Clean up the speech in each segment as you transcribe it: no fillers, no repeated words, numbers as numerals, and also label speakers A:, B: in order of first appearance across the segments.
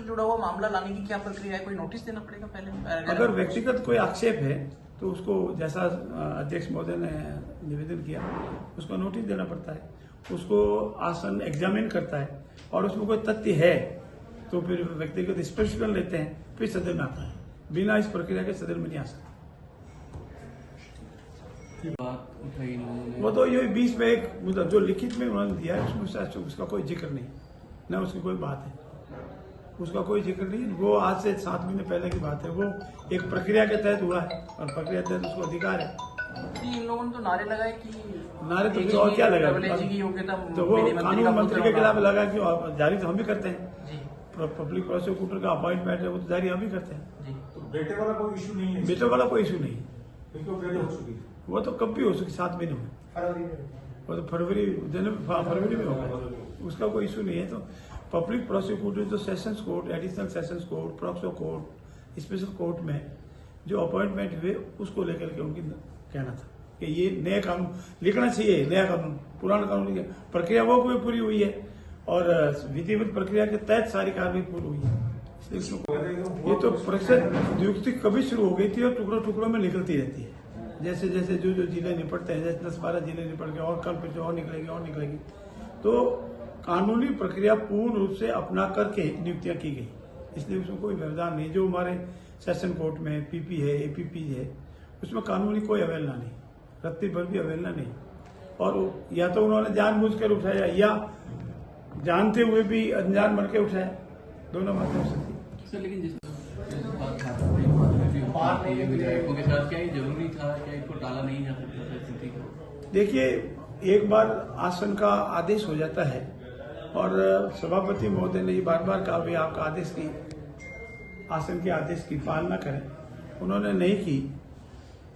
A: जुड़ा हुआ मामला लाने की क्या प्रक्रिया है? कोई नोटिस देना पड़ेगा पहले?
B: अगर व्यक्तिगत कोई आक्षेप है तो उसको जैसा अध्यक्ष महोदय ने निवेदन किया उसको नोटिस देना पड़ता है, उसको आसन एग्जामिन करता है और उसमें कोई तथ्य है तो फिर व्यक्तिगत स्पष्टीकरण लेते हैं, फिर सदन में आता है। बिना इस प्रक्रिया के सदन में नहीं आ सकता।
C: बात उठाई
B: वो तो ये 20 में एक मुद्दा जो लिखित में उन्होंने दिया है उसमें उसका कोई जिक्र नहीं, न उसकी कोई बात है, उसका कोई जिक्र नहीं। वो आज से 7 महीने पहले की बात है, वो एक प्रक्रिया के तहत हुआ है और प्रक्रिया के तहत उसको अधिकार है।
A: इन लोगों ने तो नारे लगाए कि
B: नारे तो फिर और क्या लगा, तो वो कानून मंत्री के खिलाफ लगा कि जारी तो हम भी करते हैं, पब्लिक प्रोसिक्यूटर का अपॉइंटमेंट है वो तो जारी हम भी करते हैं।
D: बेटे वाला कोई इशू नहीं है,
B: बेटे वाला कोई इशू नहीं है,
D: पहले हो चुकी,
B: वो तो कब भी हो सकती 7 महीने में, वो तो फरवरी में होगा, उसका कोई इशू नहीं है। तो पब्लिक प्रोसिक्यूटर जो sessions court, additional sessions court, POCSO court, special court में जो अपॉइंटमेंट हुए उसको लेकर के उनकी कहना था कि ये नया कानून लिखना चाहिए, नया कानून, पुराना कानून लिखा, प्रक्रिया वो कोई पूरी हुई है और विधिवत प्रक्रिया के तहत सारी कार्रवाई पूरी हुई है। ये तो प्रतिशत नियुक्ति कभी शुरू हो गई थी और टुकड़ों टुकड़ों में निकलती रहती है, जैसे जैसे जो जिले निपटते हैं, जैसे 10-12 जिले निपट गए और कल फिर और निकलेगी। तो कानूनी प्रक्रिया पूर्ण रूप से अपना करके नियुक्तियां की गई, इसलिए उसमें कोई व्यवधान नहीं। जो हमारे सेशन कोर्ट में पीपी है, एपीपी है, उसमें कानूनी कोई अवहेलना नहीं, रत्ती भर भी अवहेलना नहीं। और या तो उन्होंने जानबूझकर उठाया या जानते हुए भी अनजान बन के उठाया, दोनों बातें हो सकती है।
C: सर लेकिन जिस विधायकों के साथ क्या ये जरूरी था, क्या इसको टाला नहीं जा सकता था स्थिति को?
B: देखिए, एक बार आसन का आदेश हो जाता है और सभापति महोदय ने बार बार कहा भी आपका आदेश की, आसन के आदेश की पालना करें, उन्होंने नहीं की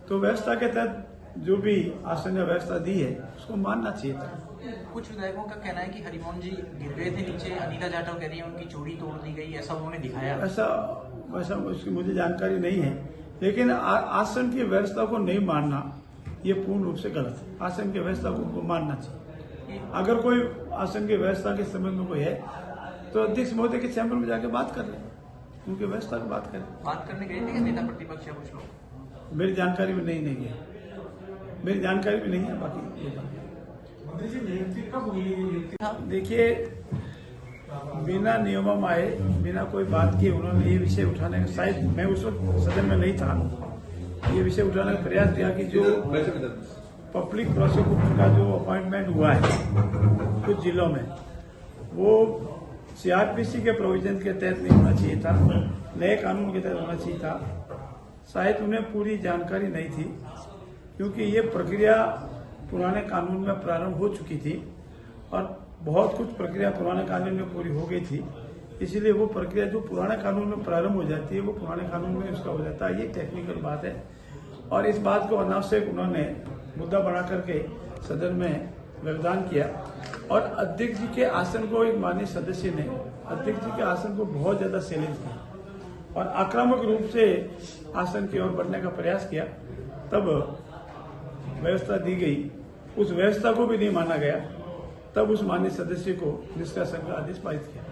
B: तो व्यवस्था के तहत जो भी आसन ने व्यवस्था दी है उसको मानना चाहिए था।
A: कुछ विधायकों का कहना है कि हरिमोहन जी गिर गए थे नीचे, अनिला जाटव कह रही है उनकी चोरी तोड़ दी गई, ऐसा उन्होंने दिखाया।
B: वैसा उसकी मुझे जानकारी नहीं है, लेकिन आसन की व्यवस्था को नहीं मानना ये पूर्ण रूप से गलत है। आसन की व्यवस्था को उनको मानना चाहिए। अगर कोई आसन की व्यवस्था के संबंध में कोई है तो अध्यक्ष महोदय के चैम्बर में जाके बात कर लें, उनकी व्यवस्था की बात करें।
A: बात करने गए थे नेता प्रतिपक्ष या कुछ लोग?
B: मेरी जानकारी में नहीं है, मेरी जानकारी में नहीं है। बाकी
D: मंत्री जी नियुक्ति कब हुई?
B: देखिए, बिना नियमों आए, बिना कोई बात किए उन्होंने ये विषय उठाने का, शायद मैं उस वक्त सदन में नहीं था, ये विषय उठाने का प्रयास किया कि जो पब्लिक प्रोसिक्यूटर का जो अपॉइंटमेंट हुआ है कुछ जिलों में, वो सीआरपीसी के प्रोविजन के तहत नहीं होना चाहिए था, नए कानून के तहत होना चाहिए था। शायद उन्हें पूरी जानकारी नहीं थी, क्योंकि ये प्रक्रिया पुराने कानून में प्रारंभ हो चुकी थी और बहुत कुछ प्रक्रिया पुराने कानून में पूरी हो गई थी, इसलिए वो प्रक्रिया जो पुराने कानून में प्रारंभ हो जाती है वो पुराने कानून में उसका हो जाता है। ये टेक्निकल बात है और इस बात को अनावश्यक उन्होंने मुद्दा बना करके सदन में व्यवधान किया और अध्यक्ष जी के आसन को, एक माननीय सदस्य ने अध्यक्ष जी के आसन को बहुत ज्यादा चैलेंज किया और आक्रामक रूप से आसन की ओर बढ़ने का प्रयास किया। तब व्यवस्था दी गई, उस व्यवस्था को भी नहीं माना गया, तब उस माननीय सदस्य को निष्कासन का आदेश पारित किया।